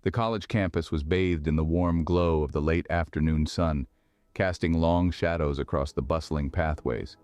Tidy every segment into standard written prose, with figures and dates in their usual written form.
The college campus was bathed in the warm glow of the late afternoon sun, casting long shadows across the bustling pathways.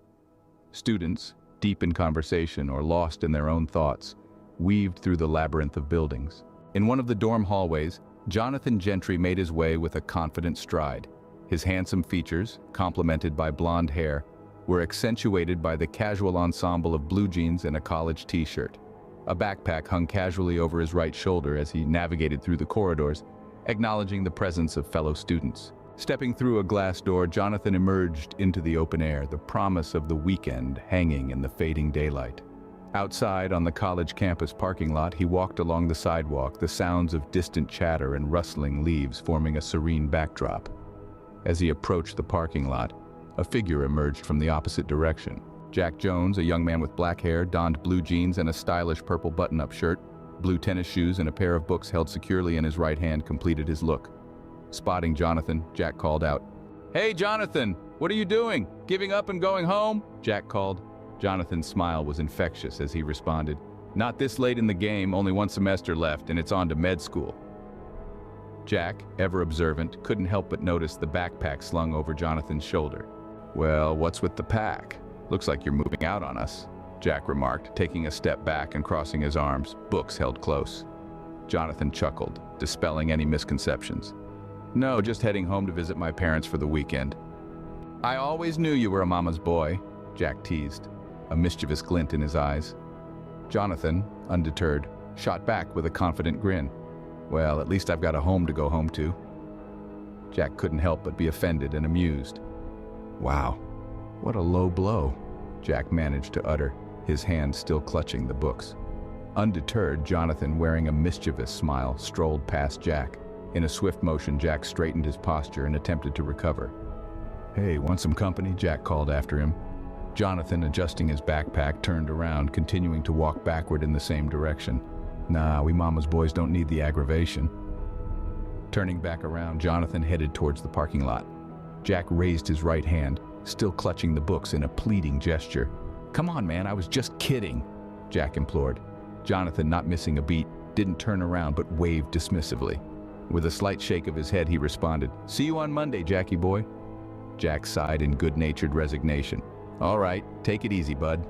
Students, deep in conversation or lost in their own thoughts, weaved through the labyrinth of buildings. In one of the dorm hallways, Jonathan Gentry made his way with a confident stride. His handsome features, complemented by blonde hair, were accentuated by the casual ensemble of blue jeans and a college t-shirt. A backpack hung casually over his right shoulder as he navigated through the corridors, acknowledging the presence of fellow students. Stepping through a glass door, Jonathan emerged into the open air, the promise of the weekend hanging in the fading daylight. Outside on the college campus parking lot, he walked along the sidewalk, the sounds of distant chatter and rustling leaves forming a serene backdrop. As he approached the parking lot, a figure emerged from the opposite direction. Jack Jones, a young man with black hair, donned blue jeans and a stylish purple button-up shirt, blue tennis shoes and a pair of books held securely in his right hand completed his look. Spotting Jonathan, Jack called out, "Hey, Jonathan, what are you doing? Giving up and going home?" Jack called. Jonathan's smile was infectious as he responded, "Not this late in the game, only one semester left, and it's on to med school." Jack, ever observant, couldn't help but notice the backpack slung over Jonathan's shoulder. "Well, what's with the pack? Looks like you're moving out on us," Jack remarked, taking a step back and crossing his arms, books held close. Jonathan chuckled, dispelling any misconceptions. "No, just heading home to visit my parents for the weekend." "I always knew you were a mama's boy," Jack teased, a mischievous glint in his eyes. Jonathan, undeterred, shot back with a confident grin. "Well, at least I've got a home to go home to." Jack couldn't help but be offended and amused. "Wow, what a low blow," Jack managed to utter, his hand still clutching the books. Undeterred, Jonathan, wearing a mischievous smile, strolled past Jack. In a swift motion, Jack straightened his posture and attempted to recover. "Hey, want some company?" Jack called after him. Jonathan, adjusting his backpack, turned around, continuing to walk backward in the same direction. "Nah, we mama's boys don't need the aggravation." Turning back around, Jonathan headed towards the parking lot. Jack raised his right hand, still clutching the books in a pleading gesture. "Come on, man, I was just kidding," Jack implored. Jonathan, not missing a beat, didn't turn around but waved dismissively. With a slight shake of his head, he responded, "See you on Monday, Jackie boy." Jack sighed in good-natured resignation. "All right, take it easy, bud."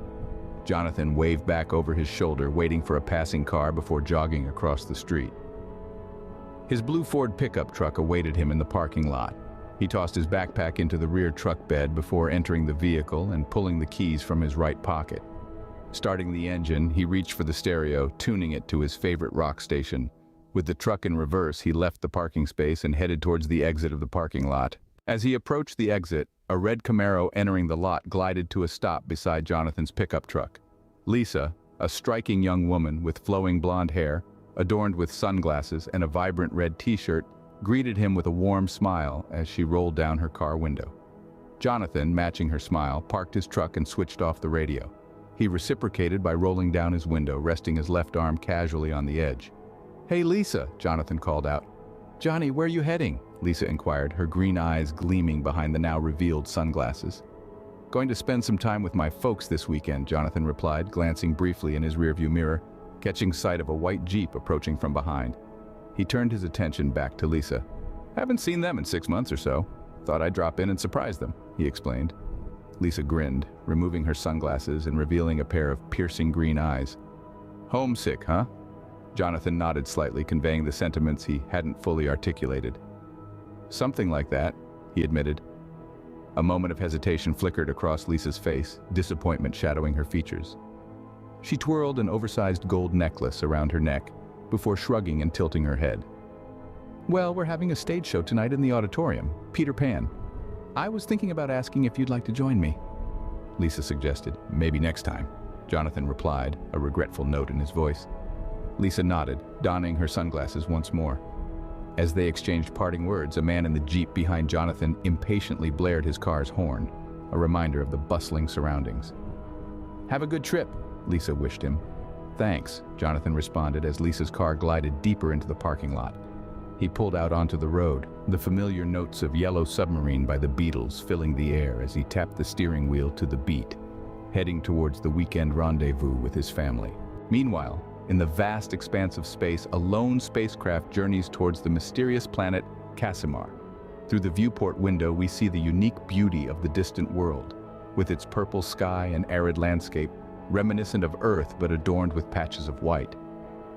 Jonathan waved back over his shoulder, waiting for a passing car before jogging across the street. His blue Ford pickup truck awaited him in the parking lot. He tossed his backpack into the rear truck bed before entering the vehicle and pulling the keys from his right pocket. Starting the engine, he reached for the stereo, tuning it to his favorite rock station. With the truck in reverse, he left the parking space and headed towards the exit of the parking lot. As he approached the exit, a red Camaro entering the lot glided to a stop beside Jonathan's pickup truck. Lisa, a striking young woman with flowing blonde hair, adorned with sunglasses and a vibrant red t-shirt, greeted him with a warm smile as she rolled down her car window. Jonathan, matching her smile, parked his truck and switched off the radio. He reciprocated by rolling down his window, resting his left arm casually on the edge. "Hey, Lisa," Jonathan called out. "Johnny, where are you heading?" Lisa inquired, her green eyes gleaming behind the now revealed sunglasses. "Going to spend some time with my folks this weekend," Jonathan replied, glancing briefly in his rearview mirror, catching sight of a white Jeep approaching from behind. He turned his attention back to Lisa. "Haven't seen them in 6 months or so. Thought I'd drop in and surprise them," he explained. Lisa grinned, removing her sunglasses and revealing a pair of piercing green eyes. "Homesick, huh?" Jonathan nodded slightly, conveying the sentiments he hadn't fully articulated. "Something like that," he admitted. A moment of hesitation flickered across Lisa's face, disappointment shadowing her features. She twirled an oversized gold necklace around her neck before shrugging and tilting her head. "Well, we're having a stage show tonight in the auditorium, Peter Pan. I was thinking about asking if you'd like to join me," Lisa suggested. "Maybe next time," Jonathan replied, a regretful note in his voice. Lisa nodded, donning her sunglasses once more. As they exchanged parting words, a man in the Jeep behind Jonathan impatiently blared his car's horn, a reminder of the bustling surroundings. "Have a good trip," Lisa wished him. "Thanks," Jonathan responded as Lisa's car glided deeper into the parking lot. He pulled out onto the road, the familiar notes of Yellow Submarine by the Beatles filling the air as he tapped the steering wheel to the beat, heading towards the weekend rendezvous with his family. Meanwhile, in the vast expanse of space, a lone spacecraft journeys towards the mysterious planet Casimir. Through the viewport window, we see the unique beauty of the distant world, with its purple sky and arid landscape, reminiscent of Earth but adorned with patches of white.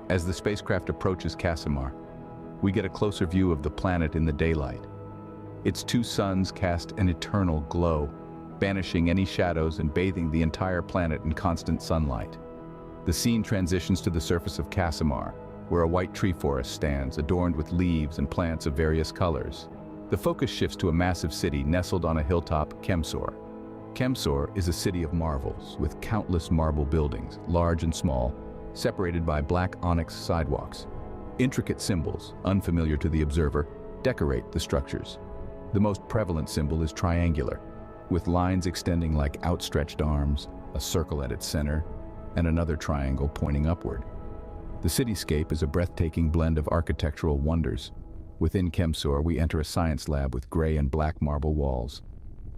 As the spacecraft approaches Casimir, we get a closer view of the planet in the daylight. Its two suns cast an eternal glow, banishing any shadows and bathing the entire planet in constant sunlight. The scene transitions to the surface of Casimir, where a white tree forest stands, adorned with leaves and plants of various colors. The focus shifts to a massive city nestled on a hilltop, Kemsor. Kemsor is a city of marvels, with countless marble buildings, large and small, separated by black onyx sidewalks. Intricate symbols, unfamiliar to the observer, decorate the structures. The most prevalent symbol is triangular, with lines extending like outstretched arms, a circle at its center, and another triangle pointing upward. The cityscape is a breathtaking blend of architectural wonders. Within Kemsor, we enter a science lab with gray and black marble walls.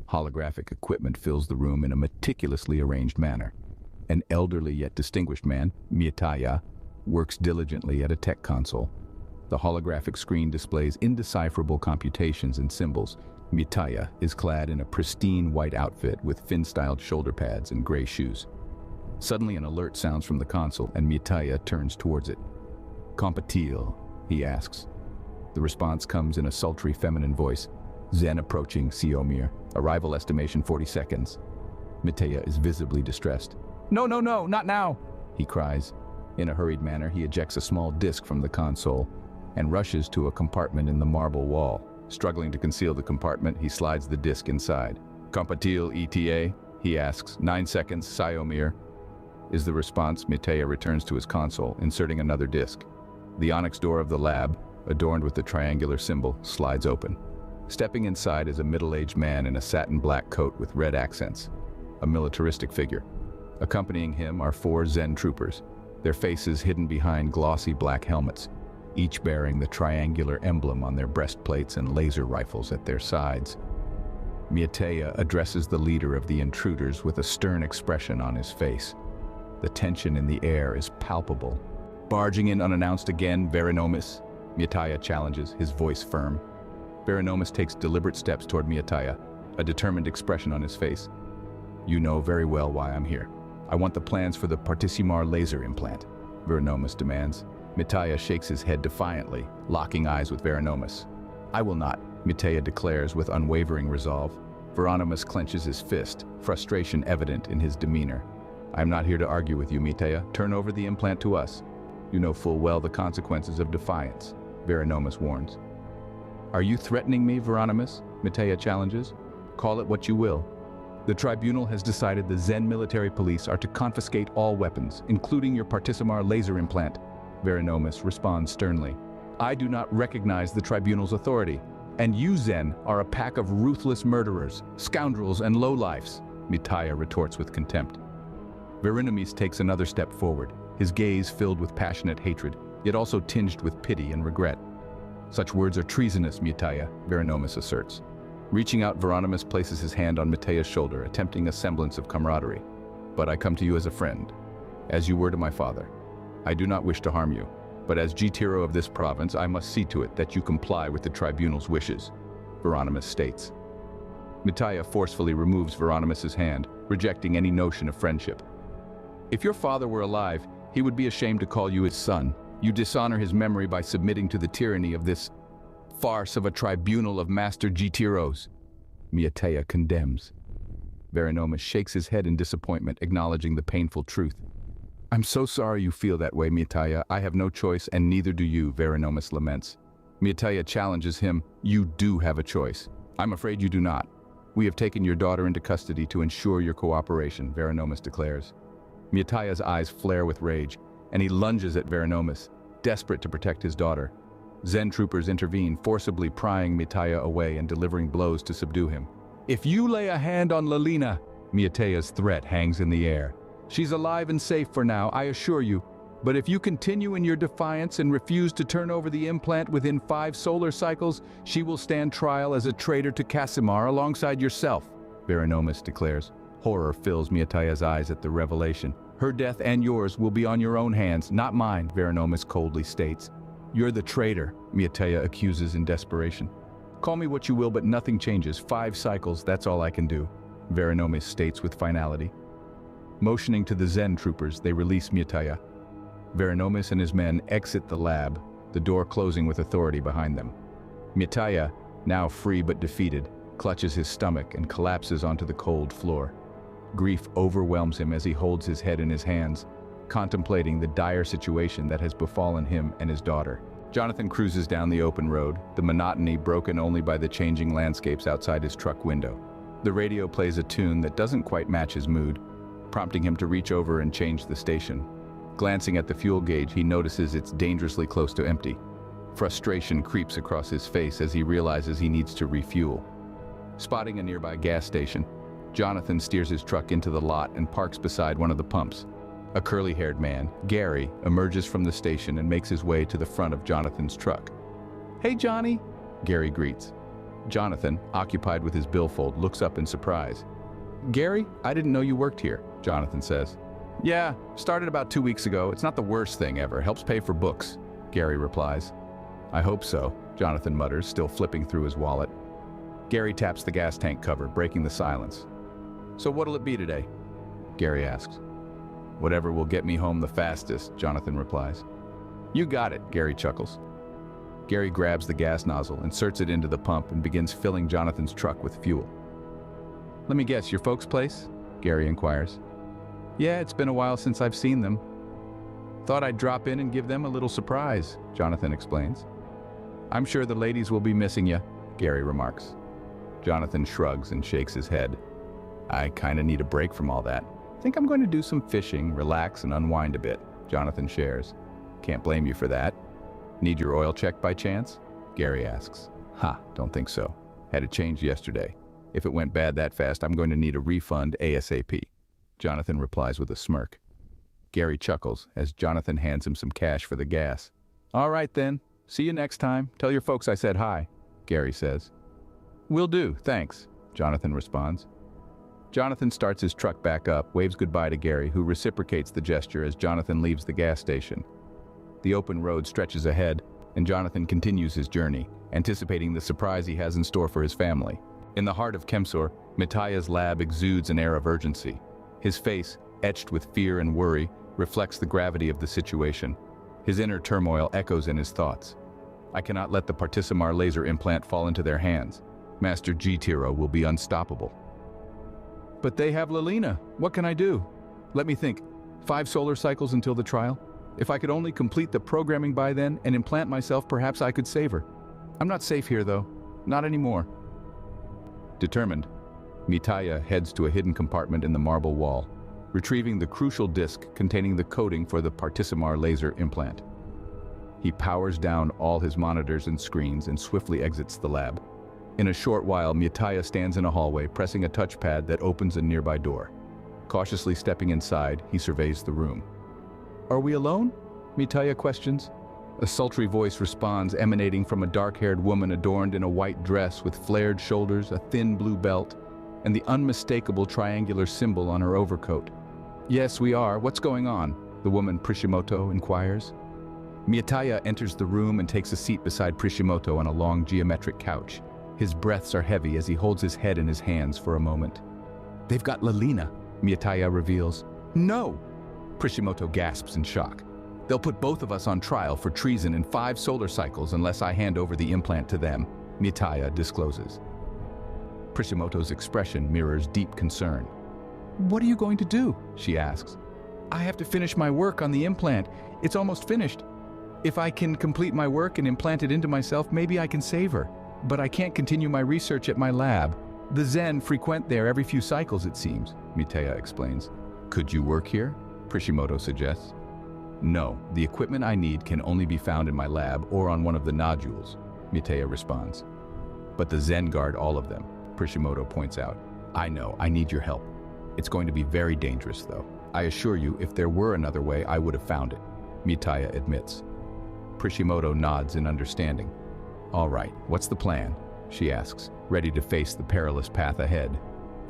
Holographic equipment fills the room in a meticulously arranged manner. An elderly yet distinguished man, Mitaya, works diligently at a tech console. The holographic screen displays indecipherable computations and symbols. Mitaya is clad in a pristine white outfit with fin-styled shoulder pads and gray shoes. Suddenly an alert sounds from the console and Mitaya turns towards it. "Compatil?" he asks. The response comes in a sultry feminine voice. "Zen approaching, Siomir. Arrival estimation 40 seconds. Mitaya is visibly distressed. "No, no, no, not now!" he cries. In a hurried manner, he ejects a small disc from the console and rushes to a compartment in the marble wall. Struggling to conceal the compartment, he slides the disc inside. "Compatil ETA?" he asks. 9 seconds, Siomir. Is the response. Mitaya returns to his console, inserting another disc. The onyx door of the lab, adorned with the triangular symbol, slides open. Stepping inside is a middle-aged man in a satin black coat with red accents, a militaristic figure. Accompanying him are 4 Zen troopers, their faces hidden behind glossy black helmets, each bearing the triangular emblem on their breastplates and laser rifles at their sides. Mitaya addresses the leader of the intruders with a stern expression on his face. The tension in the air is palpable. "Barging in unannounced again, Verinomis?" Mitaya challenges, his voice firm. Verinomis takes deliberate steps toward Mitaya, a determined expression on his face. "You know very well why I'm here. I want the plans for the Partisimar laser implant," Verinomis demands. Mitaya shakes his head defiantly, locking eyes with Verinomis. "I will not," Mitaya declares with unwavering resolve. Verinomis clenches his fist, frustration evident in his demeanor. "I am not here to argue with you, Mitaya. Turn over the implant to us. You know full well the consequences of defiance," Verinomis warns. "Are you threatening me, Verinomis?" Mitaya challenges. "Call it what you will. The tribunal has decided the Zen military police are to confiscate all weapons, including your Partisimar laser implant," Verinomis responds sternly. "I do not recognize the tribunal's authority, and you Zen are a pack of ruthless murderers, scoundrels, and lowlifes," Mitaya retorts with contempt. Verinomis takes another step forward, his gaze filled with passionate hatred, yet also tinged with pity and regret. "Such words are treasonous, Mitaya," Verinomis asserts. Reaching out, Verinomis places his hand on Mitaya's shoulder, attempting a semblance of camaraderie. "But I come to you as a friend, as you were to my father. I do not wish to harm you, but as G-Tiro of this province, I must see to it that you comply with the tribunal's wishes," Verinomis states. Mitaya forcefully removes Veronimus's hand, rejecting any notion of friendship. "If your father were alive, he would be ashamed to call you his son. You dishonor his memory by submitting to the tyranny of this farce of a tribunal of master G-Tiros," Mitaya condemns. Verinomis shakes his head in disappointment, acknowledging the painful truth. "I'm so sorry you feel that way, Mitaya. I have no choice, and neither do you," Verinomis laments. Mitaya challenges him. "You do have a choice." "I'm afraid you do not. We have taken your daughter into custody to ensure your cooperation," Verinomis declares. Mitaya's eyes flare with rage, and he lunges at Verinomis, desperate to protect his daughter. Zen troopers intervene, forcibly prying Mitaya away and delivering blows to subdue him. "If you lay a hand on Lalina," Mitaya's threat hangs in the air. "She's alive and safe for now, I assure you. But if you continue in your defiance and refuse to turn over the implant within 5 solar cycles, she will stand trial as a traitor to Casimir alongside yourself," Verinomis declares. Horror fills Mitaya's eyes at the revelation. Her death and yours will be on your own hands, not mine, Veranomus coldly states. You're the traitor, Mitaya accuses in desperation. Call me what you will, but nothing changes. 5 cycles, that's all I can do, Veranomus states with finality. Motioning to the Zen troopers, they release Mitaya. Veranomus and his men exit the lab, the door closing with authority behind them. Mitaya, now free but defeated, clutches his stomach and collapses onto the cold floor. Grief overwhelms him as he holds his head in his hands, contemplating the dire situation that has befallen him and his daughter. Jonathan cruises down the open road, the monotony broken only by the changing landscapes outside his truck window. The radio plays a tune that doesn't quite match his mood, prompting him to reach over and change the station. Glancing at the fuel gauge, he notices it's dangerously close to empty. Frustration creeps across his face as he realizes he needs to refuel. Spotting a nearby gas station, Jonathan steers his truck into the lot and parks beside one of the pumps. A curly-haired man, Gary, emerges from the station and makes his way to the front of Jonathan's truck. "Hey, Johnny," Gary greets. Jonathan, occupied with his billfold, looks up in surprise. "Gary, I didn't know you worked here," Jonathan says. "Yeah, started about 2 weeks ago. It's not the worst thing ever. Helps pay for books," Gary replies. "I hope so," Jonathan mutters, still flipping through his wallet. Gary taps the gas tank cover, breaking the silence. "So what'll it be today?" Gary asks. "Whatever will get me home the fastest," Jonathan replies. "You got it," Gary chuckles. Gary grabs the gas nozzle, inserts it into the pump, and begins filling Jonathan's truck with fuel. "Let me guess, your folks' place?" Gary inquires. "Yeah, it's been a while since I've seen them. Thought I'd drop in and give them a little surprise," Jonathan explains. "I'm sure the ladies will be missing you," Gary remarks. Jonathan shrugs and shakes his head. "I kinda need a break from all that. Think I'm going to do some fishing, relax, and unwind a bit," Jonathan shares. "Can't blame you for that. Need your oil check by chance?" Gary asks. Don't think so. Had it changed yesterday. If it went bad that fast, I'm going to need a refund ASAP," Jonathan replies with a smirk. Gary chuckles as Jonathan hands him some cash for the gas. "All right then. See you next time. Tell your folks I said hi," Gary says. "Will do, thanks," Jonathan responds. Jonathan starts his truck back up, waves goodbye to Gary, who reciprocates the gesture as Jonathan leaves the gas station. The open road stretches ahead, and Jonathan continues his journey, anticipating the surprise he has in store for his family. In the heart of Kemsor, Mitaya's lab exudes an air of urgency. His face, etched with fear and worry, reflects the gravity of the situation. His inner turmoil echoes in his thoughts. "I cannot let the Partisamar laser implant fall into their hands. Master G-Tiro will be unstoppable." "But they have Lelina. What can I do?" "Let me think. 5 solar cycles until the trial? If I could only complete the programming by then and implant myself, perhaps I could save her. I'm not safe here, though. Not anymore." Determined, Mitaya heads to a hidden compartment in the marble wall, retrieving the crucial disk containing the coding for the Partisamar laser implant. He powers down all his monitors and screens and swiftly exits the lab. In a short while, Mitaya stands in a hallway, pressing a touchpad that opens a nearby door. Cautiously stepping inside, he surveys the room. "Are we alone?" Mitaya questions. A sultry voice responds, emanating from a dark-haired woman adorned in a white dress with flared shoulders, a thin blue belt, and the unmistakable triangular symbol on her overcoat. "Yes, we are. What's going on?" the woman Prishimoto inquires. Mitaya enters the room and takes a seat beside Prishimoto on a long geometric couch. His breaths are heavy as he holds his head in his hands for a moment. "They've got Lelina," Mitaya reveals. "No!" Prishimoto gasps in shock. "They'll put both of us on trial for treason in 5 solar cycles unless I hand over the implant to them," Mitaya discloses. Prishimoto's expression mirrors deep concern. "What are you going to do?" she asks. "I have to finish my work on the implant. It's almost finished. If I can complete my work and implant it into myself, maybe I can save her. But I can't continue my research at my lab. The Zen frequent there every few cycles, it seems," Mitaya explains. "Could you work here?" Prishimoto suggests. "No, the equipment I need can only be found in my lab or on one of the nodules," Mitaya responds. "But the Zen guard all of them," Prishimoto points out. "I know, I need your help. It's going to be very dangerous, though. I assure you, if there were another way, I would have found it," Mitaya admits. Prishimoto nods in understanding. "All right, what's the plan?" she asks, ready to face the perilous path ahead.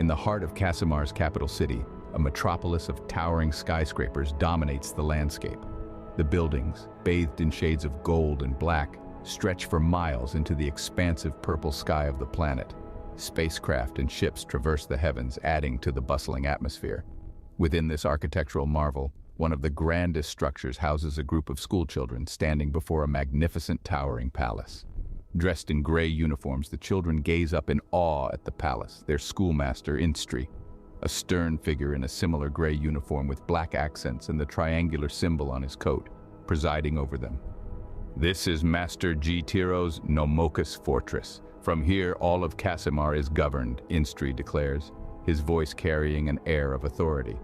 In the heart of Casimar's capital city, a metropolis of towering skyscrapers dominates the landscape. The buildings, bathed in shades of gold and black, stretch for miles into the expansive purple sky of the planet. Spacecraft and ships traverse the heavens, adding to the bustling atmosphere. Within this architectural marvel, one of the grandest structures houses a group of schoolchildren standing before a magnificent towering palace. Dressed in gray uniforms, the children gaze up in awe at the palace, their schoolmaster, Instri, a stern figure in a similar gray uniform with black accents and the triangular symbol on his coat, presiding over them. This is Master G. Tiro's Nomokus Fortress. From here, all of Casimar is governed, Instri declares, his voice carrying an air of authority.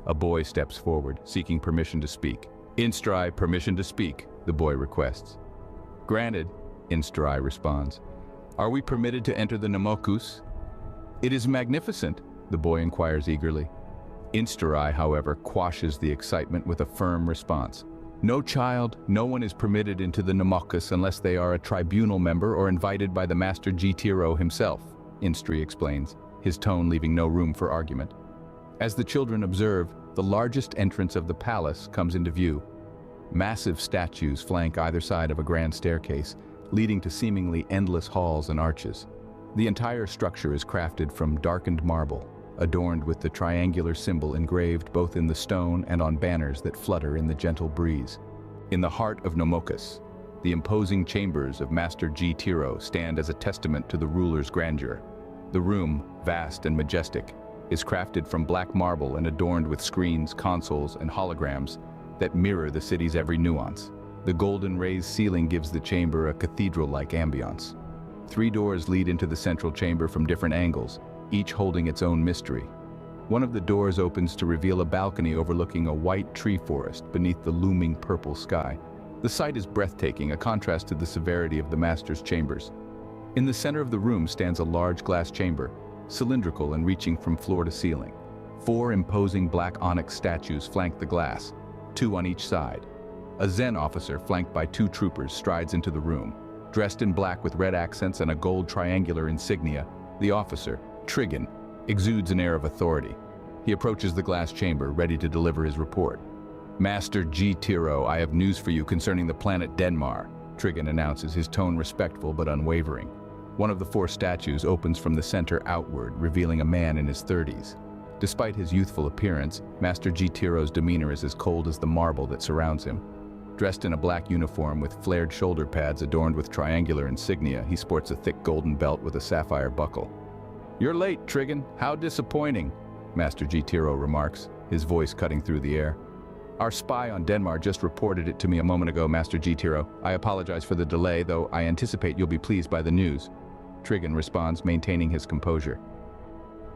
A boy steps forward, seeking permission to speak. Instri, permission to speak, the boy requests. Granted, Instri responds. Are we permitted to enter the Nomokus? It is magnificent, the boy inquires eagerly. Instri, however, quashes the excitement with a firm response. No child, no one is permitted into the Nomokus unless they are a tribunal member or invited by the Master G. Tiro himself, Instri explains, his tone leaving no room for argument. As the children observe, the largest entrance of the palace comes into view. Massive statues flank either side of a grand staircase, leading to seemingly endless halls and arches. The entire structure is crafted from darkened marble, adorned with the triangular symbol engraved both in the stone and on banners that flutter in the gentle breeze. In the heart of Nomokus, the imposing chambers of Master G. Tiro stand as a testament to the ruler's grandeur. The room, vast and majestic, is crafted from black marble and adorned with screens, consoles, and holograms that mirror the city's every nuance. The golden raised ceiling gives the chamber a cathedral-like ambiance. 3 doors lead into the central chamber from different angles, each holding its own mystery. One of the doors opens to reveal a balcony overlooking a white tree forest beneath the looming purple sky. The sight is breathtaking, a contrast to the severity of the master's chambers. In the center of the room stands a large glass chamber, cylindrical and reaching from floor to ceiling. 4 imposing black onyx statues flank the glass, 2 on each side. A Zen officer, flanked by 2 troopers, strides into the room. Dressed in black with red accents and a gold triangular insignia, the officer, Trigon, exudes an air of authority. He approaches the glass chamber, ready to deliver his report. Master G. Tiro, I have news for you concerning the planet Denmar, Trigon announces, his tone respectful but unwavering. One of the 4 statues opens from the center outward, revealing a man in his 30s. Despite his youthful appearance, Master G. Tiro's demeanor is as cold as the marble that surrounds him. Dressed in a black uniform with flared shoulder pads adorned with triangular insignia, he sports a thick golden belt with a sapphire buckle. You're late, Trigon. How disappointing, Master G. Tiro remarks, his voice cutting through the air. Our spy on Denmar just reported it to me a moment ago, Master G. Tiro. I apologize for the delay, though I anticipate you'll be pleased by the news. Trigon responds, maintaining his composure.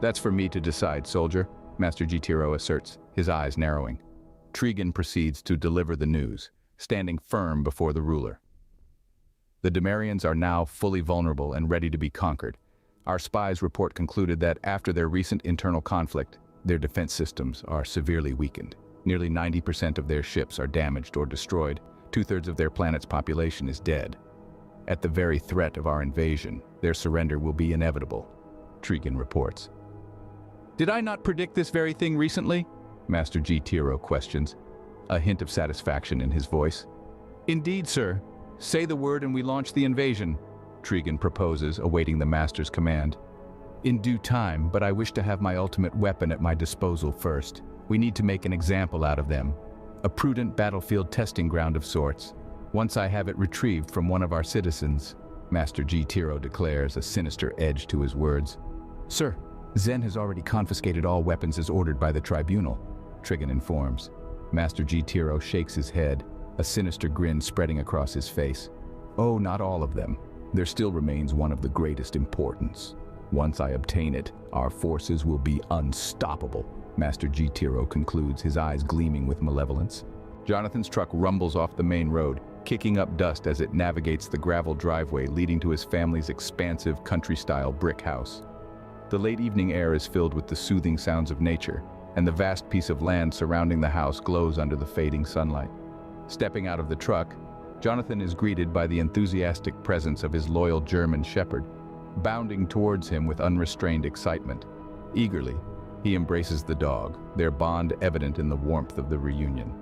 That's for me to decide, soldier, Master G. Tiro asserts, his eyes narrowing. Trigon proceeds to deliver the news, standing firm before the ruler. The Demarians are now fully vulnerable and ready to be conquered. Our spy's report concluded that after their recent internal conflict, their defense systems are severely weakened. Nearly 90% of their ships are damaged or destroyed. 2/3 of their planet's population is dead. At the very threat of our invasion, their surrender will be inevitable, Trigon reports. Did I not predict this very thing recently? Master G. Tiro questions, a hint of satisfaction in his voice. Indeed, sir. Say the word and we launch the invasion, Trigon proposes, awaiting the master's command. In due time, but I wish to have my ultimate weapon at my disposal first. We need to make an example out of them. A prudent battlefield testing ground of sorts. Once I have it retrieved from one of our citizens, Master G. Tiro declares, a sinister edge to his words. Sir, Zen has already confiscated all weapons as ordered by the tribunal, Trigon informs. Master G. Tiro shakes his head, a sinister grin spreading across his face. Oh, not all of them. There still remains one of the greatest importance. Once I obtain it, our forces will be unstoppable, Master G. Tiro concludes, his eyes gleaming with malevolence. Jonathan's truck rumbles off the main road, kicking up dust as it navigates the gravel driveway leading to his family's expansive country-style brick house. The late evening air is filled with the soothing sounds of nature, and the vast piece of land surrounding the house glows under the fading sunlight. Stepping out of the truck, Jonathan is greeted by the enthusiastic presence of his loyal German shepherd, bounding towards him with unrestrained excitement. Eagerly, he embraces the dog, their bond evident in the warmth of the reunion.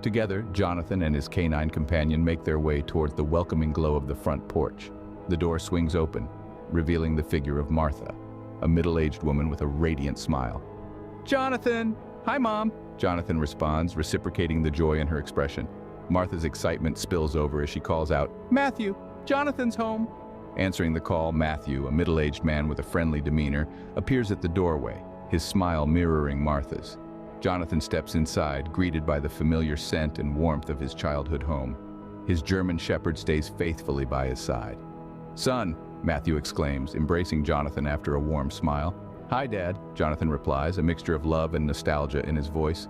Together, Jonathan and his canine companion make their way towards the welcoming glow of the front porch. The door swings open, revealing the figure of Martha, a middle-aged woman with a radiant smile. "Jonathan! Hi, Mom!" Jonathan responds, reciprocating the joy in her expression. Martha's excitement spills over as she calls out, "Matthew! Jonathan's home!" Answering the call, Matthew, a middle-aged man with a friendly demeanor, appears at the doorway, his smile mirroring Martha's. Jonathan steps inside, greeted by the familiar scent and warmth of his childhood home. His German shepherd stays faithfully by his side. "Son," Matthew exclaims, embracing Jonathan after a warm smile. "Hi, Dad," Jonathan replies, a mixture of love and nostalgia in his voice.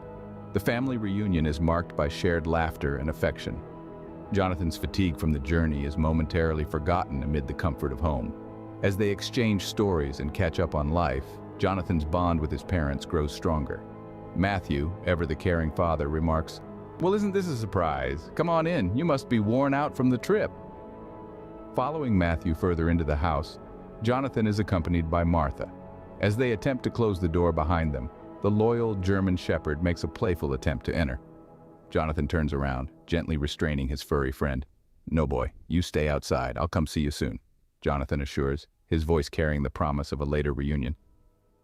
The family reunion is marked by shared laughter and affection. Jonathan's fatigue from the journey is momentarily forgotten amid the comfort of home. As they exchange stories and catch up on life, Jonathan's bond with his parents grows stronger. Matthew, ever the caring father, remarks, "Well, isn't this a surprise? Come on in, you must be worn out from the trip." Following Matthew further into the house, Jonathan is accompanied by Martha. As they attempt to close the door behind them, the loyal German shepherd makes a playful attempt to enter. Jonathan turns around, gently restraining his furry friend. "No, boy, you stay outside. I'll come see you soon," Jonathan assures, his voice carrying the promise of a later reunion.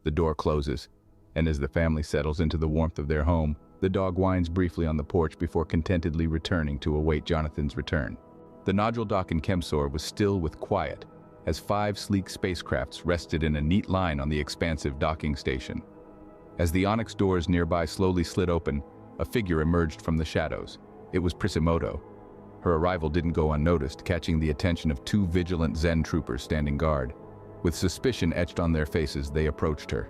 The door closes, and as the family settles into the warmth of their home, the dog whines briefly on the porch before contentedly returning to await Jonathan's return. The nodule dock in Kempsor was still with quiet, as 5 sleek spacecrafts rested in a neat line on the expansive docking station. As the onyx doors nearby slowly slid open, a figure emerged from the shadows. It was Prisimoto. Her arrival didn't go unnoticed, catching the attention of 2 vigilant Zen troopers standing guard. With suspicion etched on their faces, they approached her.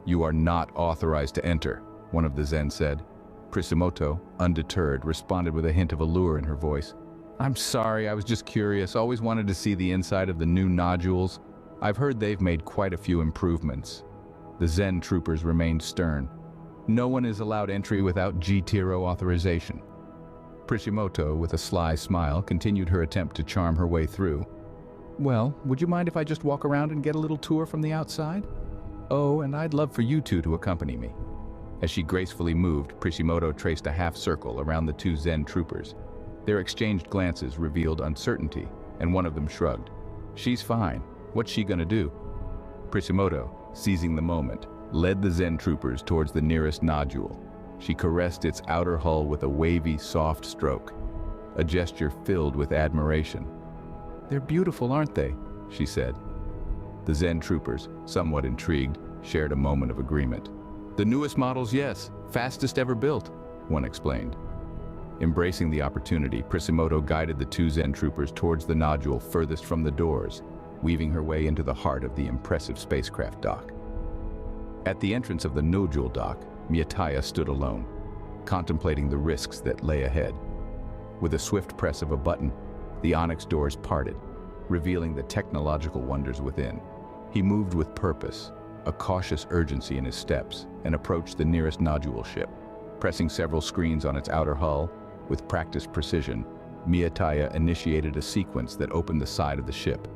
"You are not authorized to enter," one of the Zen said. Prisimoto, undeterred, responded with a hint of allure in her voice. "I'm sorry, I was just curious. Always wanted to see the inside of the new nodules. I've heard they've made quite a few improvements." The Zen troopers remained stern. "No one is allowed entry without G-Tiro authorization." Prisimoto, with a sly smile, continued her attempt to charm her way through. "Well, would you mind if I just walk around and get a little tour from the outside? Oh, and I'd love for you two to accompany me." As she gracefully moved, Prisimoto traced a half-circle around the 2 Zen troopers. Their exchanged glances revealed uncertainty, and one of them shrugged. "She's fine. What's she gonna do?" Prisimoto, seizing the moment, led the Zen troopers towards the nearest nodule. She caressed its outer hull with a wavy, soft stroke, a gesture filled with admiration. "They're beautiful, aren't they?" she said. The Zen troopers, somewhat intrigued, shared a moment of agreement. "The newest models, yes. Fastest ever built," one explained. Embracing the opportunity, Prisimoto guided the 2 Zen troopers towards the nodule furthest from the doors, weaving her way into the heart of the impressive spacecraft dock. At the entrance of the nodule dock, Miyataya stood alone, contemplating the risks that lay ahead. With a swift press of a button, the onyx doors parted, revealing the technological wonders within. He moved with purpose, a cautious urgency in his steps, and approached the nearest nodule ship. Pressing several screens on its outer hull, with practiced precision, Miyataya initiated a sequence that opened the side of the ship.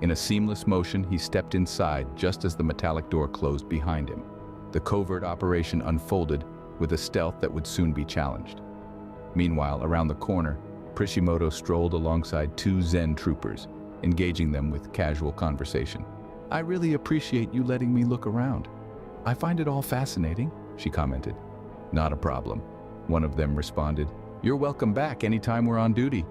In a seamless motion, he stepped inside just as the metallic door closed behind him. The covert operation unfolded with a stealth that would soon be challenged. Meanwhile, around the corner, Prisimoto strolled alongside 2 Zen troopers, engaging them with casual conversation. "I really appreciate you letting me look around. I find it all fascinating," she commented. "Not a problem," one of them responded. "You're welcome back anytime we're on duty."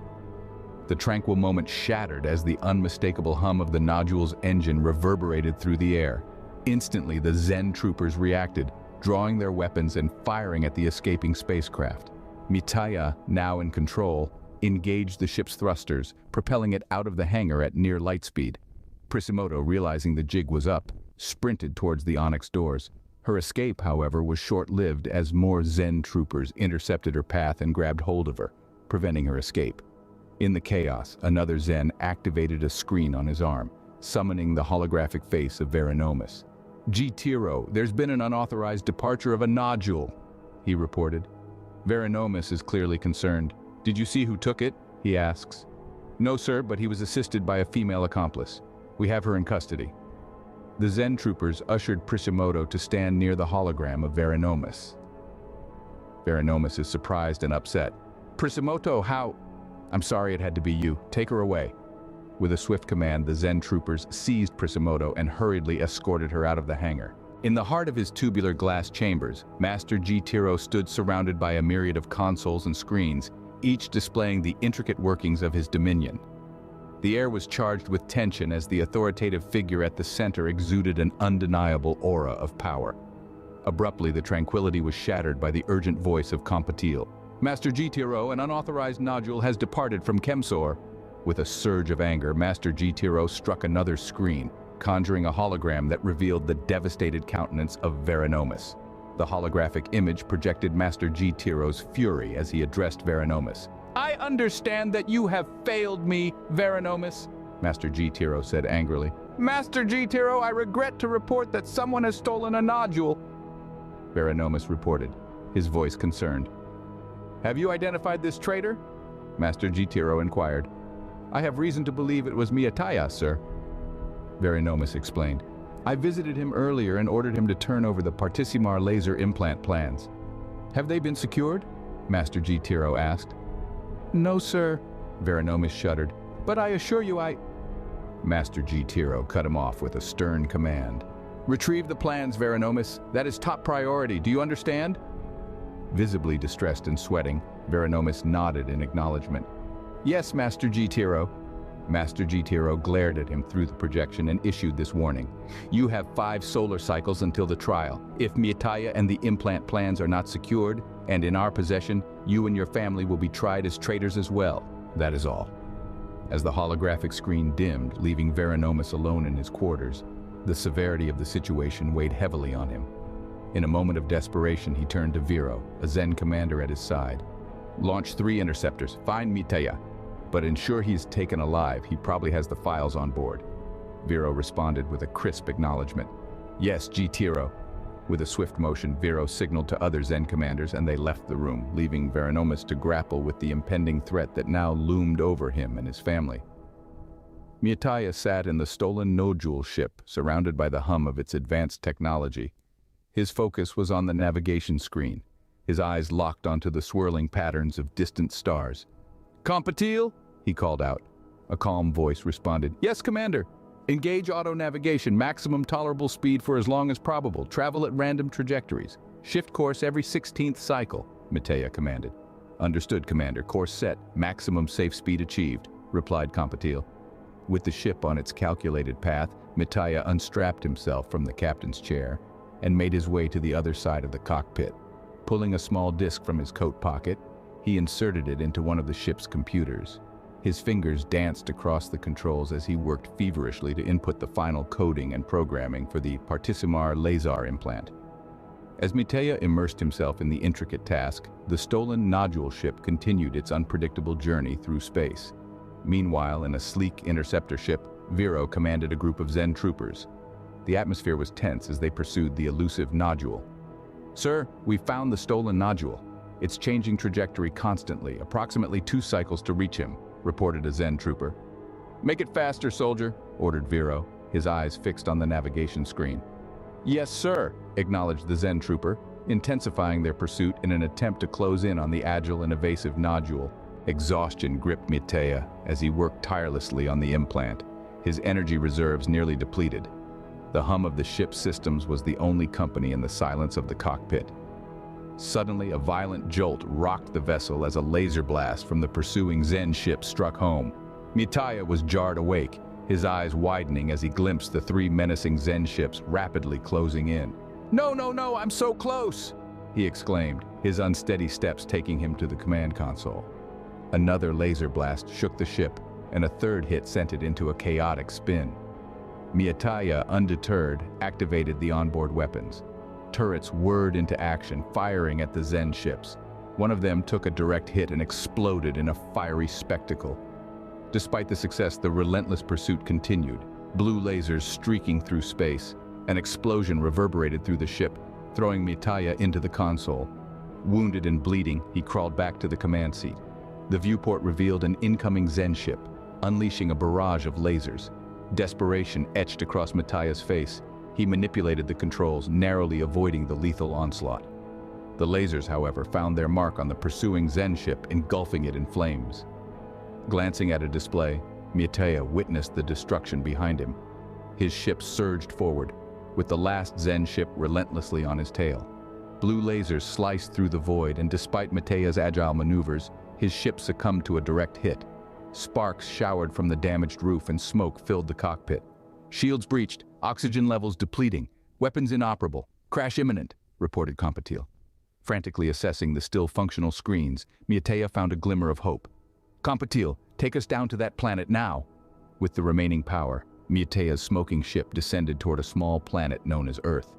The tranquil moment shattered as the unmistakable hum of the nodule's engine reverberated through the air. Instantly, the Zen troopers reacted, drawing their weapons and firing at the escaping spacecraft. Mitaya, now in control, engaged the ship's thrusters, propelling it out of the hangar at near light speed. Prisimoto, realizing the jig was up, sprinted towards the onyx doors. Her escape, however, was short-lived as more Zen troopers intercepted her path and grabbed hold of her, preventing her escape. In the chaos, another Zen activated a screen on his arm, summoning the holographic face of Verinomus. "G-Tiro, there's been an unauthorized departure of a nodule," he reported. Verinomus is clearly concerned. "Did you see who took it?" he asks. "No, sir, but he was assisted by a female accomplice. We have her in custody." The Zen troopers ushered Prisimoto to stand near the hologram of Veranomus. Veranomus is surprised and upset. "Prisimoto, how—" "I'm sorry it had to be you. Take her away." With a swift command, the Zen troopers seized Prisimoto and hurriedly escorted her out of the hangar. In the heart of his tubular glass chambers, Master Jitaro stood surrounded by a myriad of consoles and screens, each displaying the intricate workings of his dominion. The air was charged with tension as the authoritative figure at the center exuded an undeniable aura of power. Abruptly, the tranquility was shattered by the urgent voice of Compatile. "Master Jitaro, an unauthorized nodule has departed from Chemsor." With a surge of anger, Master Jitaro struck another screen, conjuring a hologram that revealed the devastated countenance of Veranomus. The holographic image projected Master Jitaro's fury as he addressed Veranomus. "I understand that you have failed me, Veranomus," Master Jitaro said angrily. "Master Jitaro, I regret to report that someone has stolen a nodule," Veranomus reported, his voice concerned. "Have you identified this traitor?" Master Jitaro inquired. "I have reason to believe it was Miyataya, sir," Veranomus explained. "I visited him earlier and ordered him to turn over the Partissimar laser implant plans." "Have they been secured?" Master Jitaro asked. "No, sir," Veranomus shuddered. "But I assure you Master Jitaro cut him off with a stern command. "Retrieve the plans, Veranomus. That is top priority. Do you understand?" Visibly distressed and sweating, Veranomus nodded in acknowledgement. "Yes, Master Jitaro." Master Jitaro glared at him through the projection and issued this warning. "You have 5 solar cycles until the trial. If Miyataya and the implant plans are not secured, and in our possession, you and your family will be tried as traitors as well. That is all." As the holographic screen dimmed, leaving Veranomus alone in his quarters, the severity of the situation weighed heavily on him. In a moment of desperation, he turned to Vero, a Zen commander at his side. "Launch 3 interceptors. Find Miyataya. But ensure he's taken alive. He probably has the files on board." Vero responded with a crisp acknowledgement. "Yes, Jitaro." With a swift motion, Vero signaled to other Zen commanders and they left the room, leaving Veranomus to grapple with the impending threat that now loomed over him and his family. Miyataya sat in the stolen nodule ship, surrounded by the hum of its advanced technology. His focus was on the navigation screen, his eyes locked onto the swirling patterns of distant stars. "Compatile?" he called out. A calm voice responded. "Yes, Commander. Engage auto-navigation, maximum tolerable speed for as long as probable. Travel at random trajectories. Shift course every 16th cycle," Miyataya commanded. "Understood, Commander. Course set. Maximum safe speed achieved," replied Compatile. With the ship on its calculated path, Miyataya unstrapped himself from the captain's chair and made his way to the other side of the cockpit. Pulling a small disk from his coat pocket, he inserted it into one of the ship's computers. His fingers danced across the controls as he worked feverishly to input the final coding and programming for the Partissimar laser implant. As Miyataya immersed himself in the intricate task, the stolen nodule ship continued its unpredictable journey through space. Meanwhile, in a sleek interceptor ship, Vero commanded a group of Zen troopers. The atmosphere was tense as they pursued the elusive nodule. "Sir, we found the stolen nodule. It's changing trajectory constantly, approximately 2 cycles to reach him," reported a Zen trooper. "Make it faster, soldier," ordered Vero, his eyes fixed on the navigation screen. "Yes, sir," acknowledged the Zen trooper, intensifying their pursuit in an attempt to close in on the agile and evasive nodule. Exhaustion gripped Miyataya as he worked tirelessly on the implant, his energy reserves nearly depleted. The hum of the ship's systems was the only company in the silence of the cockpit. Suddenly, a violent jolt rocked the vessel as a laser blast from the pursuing Zen ship struck home. Miyataya was jarred awake, his eyes widening as he glimpsed the 3 menacing Zen ships rapidly closing in. "No, no, no, I'm so close!" he exclaimed, his unsteady steps taking him to the command console. Another laser blast shook the ship, and a third hit sent it into a chaotic spin. Miyataya, undeterred, activated the onboard weapons. Turrets whirred into action, firing at the Zen ships. One of them took a direct hit and exploded in a fiery spectacle. Despite the success, the relentless pursuit continued, blue lasers streaking through space. An explosion reverberated through the ship, throwing Miyataya into the console. Wounded and bleeding, he crawled back to the command seat. The viewport revealed an incoming Zen ship, unleashing a barrage of lasers. Desperation etched across Miyataya's face, He manipulated the controls, narrowly avoiding the lethal onslaught. The lasers, however, found their mark on the pursuing Zen ship, engulfing it in flames. Glancing at a display, Miteya witnessed the destruction behind him. His ship surged forward, with the last Zen ship relentlessly on his tail. Blue lasers sliced through the void, and despite Miteya's agile maneuvers, his ship succumbed to a direct hit. Sparks showered from the damaged roof and smoke filled the cockpit. Shields breached, oxygen levels depleting, weapons inoperable, crash imminent, reported Compatile. Frantically assessing the still functional screens, Miteya found a glimmer of hope. Compatile, take us down to that planet now. With the remaining power, Miteya's smoking ship descended toward a small planet known as Earth.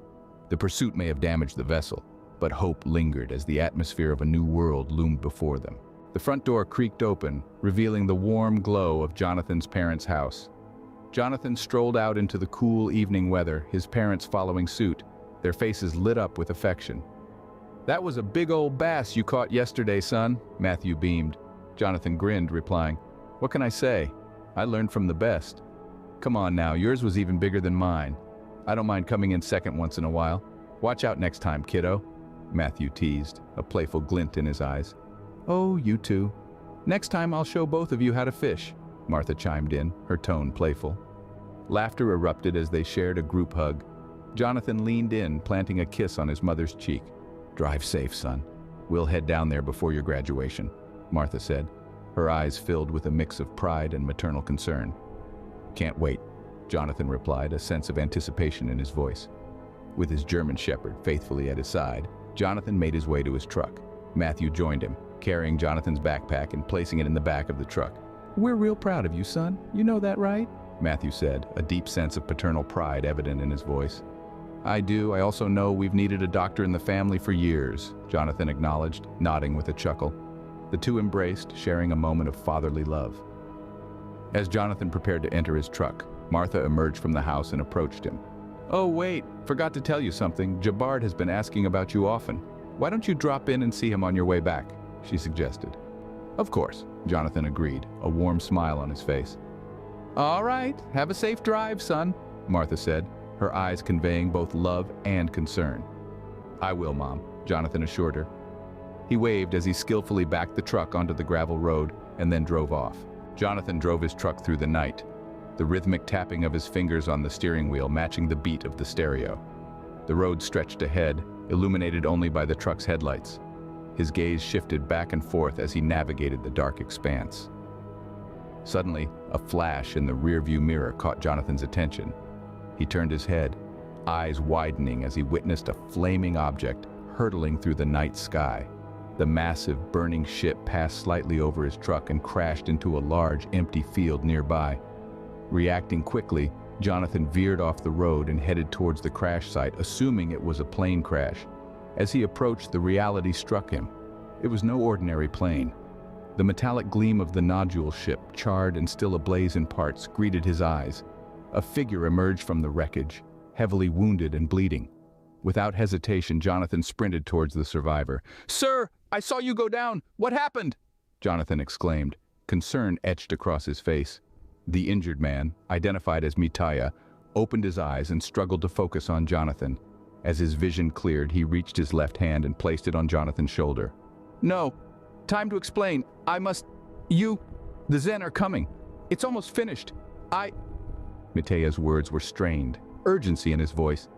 The pursuit may have damaged the vessel, but hope lingered as the atmosphere of a new world loomed before them. The front door creaked open, revealing the warm glow of Jonathan's parents' house. Jonathan strolled out into the cool evening weather, his parents following suit, their faces lit up with affection. "That was a big old bass you caught yesterday, son," Matthew beamed. Jonathan grinned, replying, "What can I say? I learned from the best. Come on now, yours was even bigger than mine. I don't mind coming in second once in a while. Watch out next time, kiddo," Matthew teased, a playful glint in his eyes. "Oh, you too. Next time I'll show both of you how to fish," Martha chimed in, her tone playful. Laughter erupted as they shared a group hug. Jonathan leaned in, planting a kiss on his mother's cheek. "Drive safe, son. We'll head down there before your graduation," Martha said, her eyes filled with a mix of pride and maternal concern. "Can't wait," Jonathan replied, a sense of anticipation in his voice. With his German shepherd faithfully at his side, Jonathan made his way to his truck. Matthew joined him, carrying Jonathan's backpack and placing it in the back of the truck. "We're real proud of you, son. You know that, right?" Matthew said, a deep sense of paternal pride evident in his voice. "I do. I also know we've needed a doctor in the family for years," Jonathan acknowledged, nodding with a chuckle. The two embraced, sharing a moment of fatherly love. As Jonathan prepared to enter his truck, Martha emerged from the house and approached him. "Oh, wait, forgot to tell you something. Jabard has been asking about you often. Why don't you drop in and see him on your way back?" she suggested. "Of course," Jonathan agreed, a warm smile on his face. "All right, have a safe drive, son," Martha said, her eyes conveying both love and concern. "I will, Mom," Jonathan assured her. He waved as he skillfully backed the truck onto the gravel road and then drove off. Jonathan drove his truck through the night, the rhythmic tapping of his fingers on the steering wheel matching the beat of the stereo. The road stretched ahead, illuminated only by the truck's headlights. His gaze shifted back and forth as he navigated the dark expanse. Suddenly, a flash in the rearview mirror caught Jonathan's attention. He turned his head, eyes widening as he witnessed a flaming object hurtling through the night sky. The massive, burning ship passed slightly over his truck and crashed into a large, empty field nearby. Reacting quickly, Jonathan veered off the road and headed towards the crash site, assuming it was a plane crash. As he approached, the reality struck him. It was no ordinary plane. The metallic gleam of the nodule ship, charred and still ablaze in parts, greeted his eyes. A figure emerged from the wreckage, heavily wounded and bleeding. Without hesitation, Jonathan sprinted towards the survivor. "Sir, I saw you go down! What happened?" Jonathan exclaimed. Concern etched across his face. The injured man, identified as Miteya, opened his eyes and struggled to focus on Jonathan. As his vision cleared, he reached his left hand and placed it on Jonathan's shoulder. "No, time to explain. The Zen are coming. It's almost finished. Miteya's words were strained, urgency in his voice.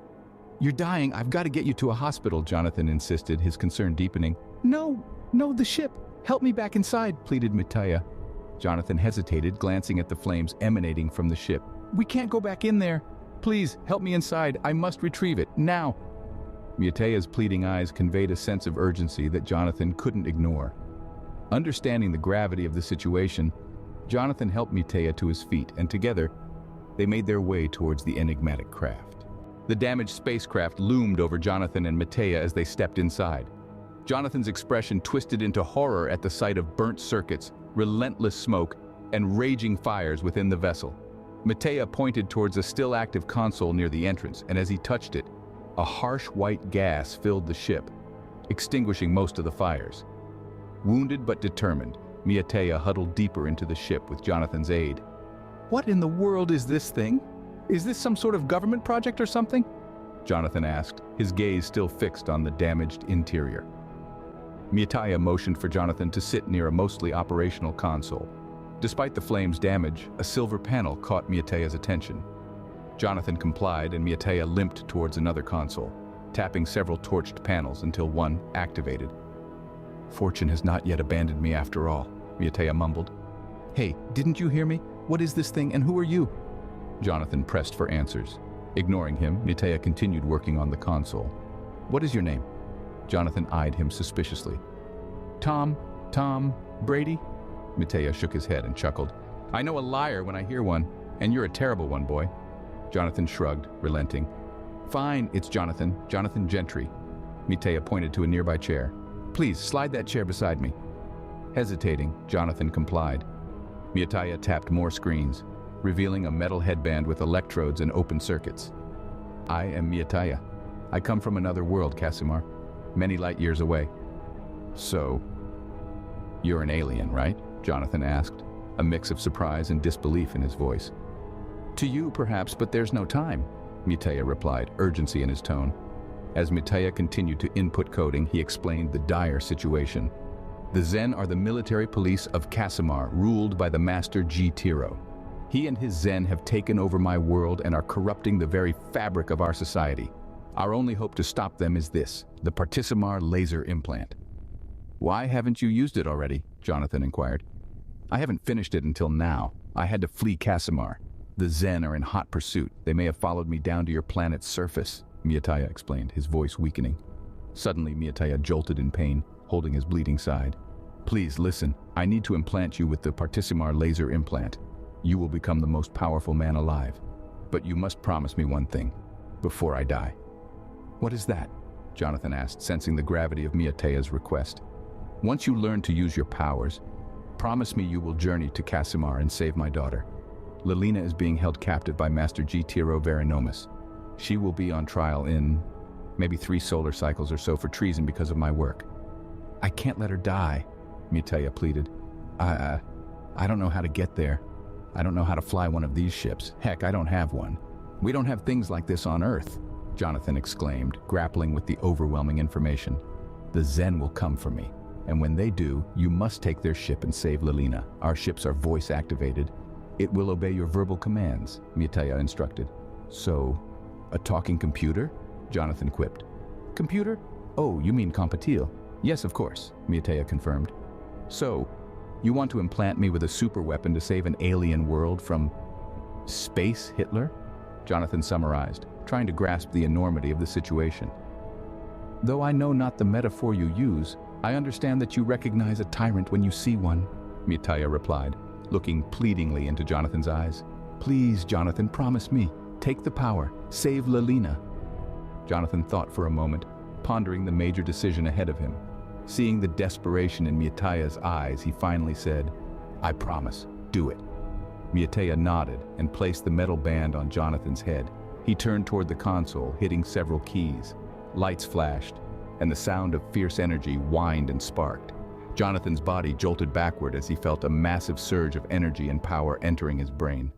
"You're dying. I've got to get you to a hospital," Jonathan insisted, his concern deepening. No, the ship. Help me back inside," pleaded Miteya. Jonathan hesitated, glancing at the flames emanating from the ship. "We can't go back in there. Please, help me inside. I must retrieve it, now." Miteya's pleading eyes conveyed a sense of urgency that Jonathan couldn't ignore. Understanding the gravity of the situation, Jonathan helped Miteya to his feet, and together, they made their way towards the enigmatic craft. The damaged spacecraft loomed over Jonathan and Miteya as they stepped inside. Jonathan's expression twisted into horror at the sight of burnt circuits, relentless smoke, and raging fires within the vessel. Miteya pointed towards a still-active console near the entrance, and as he touched it, a harsh white gas filled the ship, extinguishing most of the fires. Wounded but determined, Miteya huddled deeper into the ship with Jonathan's aid. "What in the world is this thing?" Is this some sort of government project or something? Jonathan asked, his gaze still fixed on the damaged interior. Miataya motioned for Jonathan to sit near a mostly operational console. Despite the flame's damage, a silver panel caught Miataya's attention. Jonathan complied and Miataya limped towards another console, tapping several torched panels until one activated. Fortune has not yet abandoned me after all, Miataya mumbled. Hey, didn't you hear me? What is this thing and who are you? Jonathan pressed for answers. Ignoring him, Miataya continued working on the console. What is your name? Jonathan eyed him suspiciously. Tom, Brady? Miataya shook his head and chuckled. I know a liar when I hear one, and you're a terrible one, boy. Jonathan shrugged, relenting. Fine, it's Jonathan Gentry. Miataya pointed to a nearby chair. Please, slide that chair beside me. Hesitating, Jonathan complied. Miataya tapped more screens, revealing a metal headband with electrodes and open circuits. I am Miataya. I come from another world, Casimir, many light years away. So, you're an alien, right? Jonathan asked, a mix of surprise and disbelief in his voice. To you, perhaps, but there's no time, Miataya replied, urgency in his tone. As Miataya continued to input coding, he explained the dire situation. The Zen are the military police of Casimir, ruled by the master G. Tiro. He and his Zen have taken over my world and are corrupting the very fabric of our society. Our only hope to stop them is this, the Partisimar laser implant. Why haven't you used it already? Jonathan inquired. I haven't finished it until now. I had to flee Casimir. The Zen are in hot pursuit. They may have followed me down to your planet's surface, Miataya explained, his voice weakening. Suddenly, Miataya jolted in pain, holding his bleeding side. Please listen. I need to implant you with the Partisimar laser implant. You will become the most powerful man alive. But you must promise me one thing, before I die. What is that? Jonathan asked, sensing the gravity of Miataya's request. Once you learn to use your powers, promise me you will journey to Casimir and save my daughter. Lilina is being held captive by Master G. Tiro Verinomus. She will be on trial in maybe 3 solar cycles or so for treason because of my work. I can't let her die, Miataya pleaded. I don't know how to get there. I don't know how to fly one of these ships. Heck, I don't have one. We don't have things like this on Earth, Jonathan exclaimed, grappling with the overwhelming information. The Zen will come for me, and when they do, you must take their ship and save Lilina. Our ships are voice-activated. It will obey your verbal commands, Miataya instructed. So, a talking computer? Jonathan quipped. Computer? Oh, you mean Compatile. Yes, of course, Miataya confirmed. So, you want to implant me with a super weapon to save an alien world from space Hitler? Jonathan summarized, trying to grasp the enormity of the situation. Though I know not the metaphor you use, I understand that you recognize a tyrant when you see one, Miataya replied, looking pleadingly into Jonathan's eyes. Please, Jonathan, promise me. Take the power. Save Lilina. Jonathan thought for a moment, pondering the major decision ahead of him. Seeing the desperation in Miataya's eyes, he finally said, I promise. Do it. Miataya nodded and placed the metal band on Jonathan's head. He turned toward the console, hitting several keys. Lights flashed, and the sound of fierce energy whined and sparked. Jonathan's body jolted backward as he felt a massive surge of energy and power entering his brain.